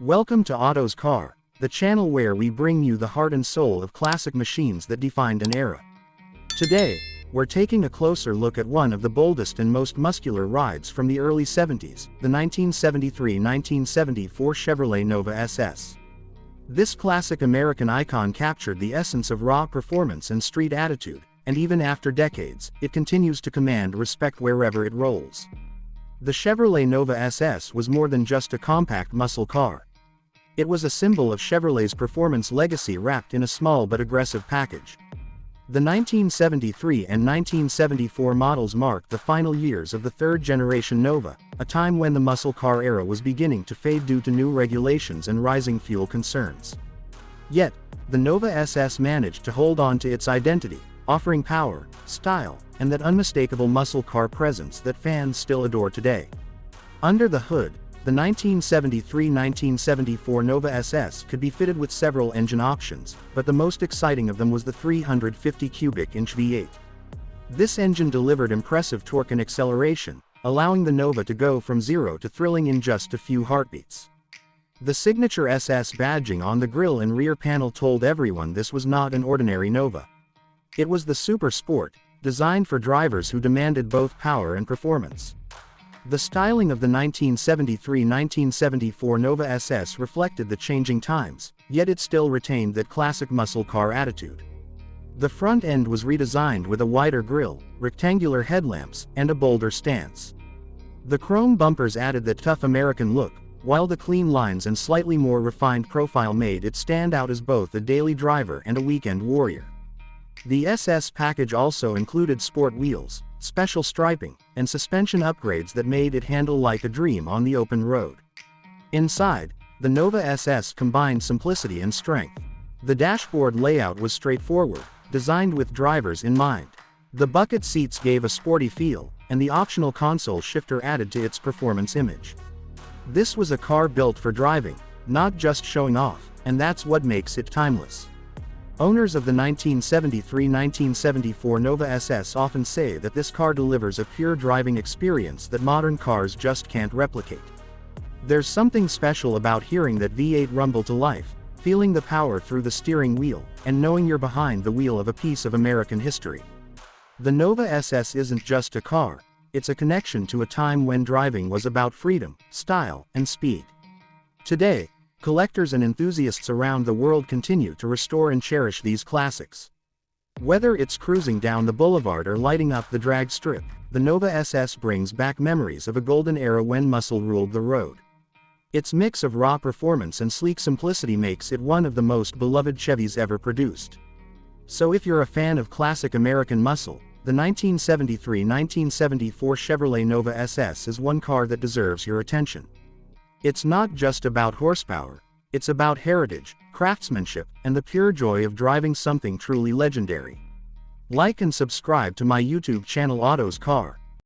Welcome to Auto's Car, the channel where we bring you the heart and soul of classic machines that defined an era. Today, we're taking a closer look at one of the boldest and most muscular rides from the early 70s, the 1973-1974 Chevrolet Nova SS. This classic American icon captured the essence of raw performance and street attitude, and even after decades, it continues to command respect wherever it rolls. The Chevrolet Nova SS was more than just a compact muscle car. It was a symbol of Chevrolet's performance legacy wrapped in a small but aggressive package. The 1973 and 1974 models marked the final years of the third-generation Nova, a time when the muscle car era was beginning to fade due to new regulations and rising fuel concerns. Yet, the Nova SS managed to hold on to its identity, offering power, style, and that unmistakable muscle car presence that fans still adore today. Under the hood, the 1973-1974 Nova SS could be fitted with several engine options, but the most exciting of them was the 350 cubic inch V8. This engine delivered impressive torque and acceleration, allowing the Nova to go from zero to thrilling in just a few heartbeats. The signature SS badging on the grille and rear panel told everyone this was not an ordinary Nova. It was the super sport, designed for drivers who demanded both power and performance. The styling of the 1973-1974 Nova SS reflected the changing times, yet it still retained that classic muscle car attitude. The front end was redesigned with a wider grille, rectangular headlamps, and a bolder stance. The chrome bumpers added that tough American look, while the clean lines and slightly more refined profile made it stand out as both a daily driver and a weekend warrior. The SS package also included sport wheels, special striping, and suspension upgrades that made it handle like a dream on the open road. Inside, the Nova SS combined simplicity and strength. The dashboard layout was straightforward, designed with drivers in mind. The bucket seats gave a sporty feel, and the optional console shifter added to its performance image. This was a car built for driving, not just showing off, and that's what makes it timeless. Owners of the 1973-1974 Nova SS often say that this car delivers a pure driving experience that modern cars just can't replicate. There's something special about hearing that V8 rumble to life, feeling the power through the steering wheel, and knowing you're behind the wheel of a piece of American history. The Nova SS isn't just a car, it's a connection to a time when driving was about freedom, style, and speed. Today, collectors and enthusiasts around the world continue to restore and cherish these classics. Whether it's cruising down the boulevard or lighting up the drag strip, the Nova SS brings back memories of a golden era when muscle ruled the road. Its mix of raw performance and sleek simplicity makes it one of the most beloved Chevys ever produced. So if you're a fan of classic American muscle, the 1973-1974 Chevrolet Nova SS is one car that deserves your attention. It's not just about horsepower, it's about heritage, craftsmanship, and the pure joy of driving something truly legendary. Like and subscribe to my YouTube channel Auto's Car,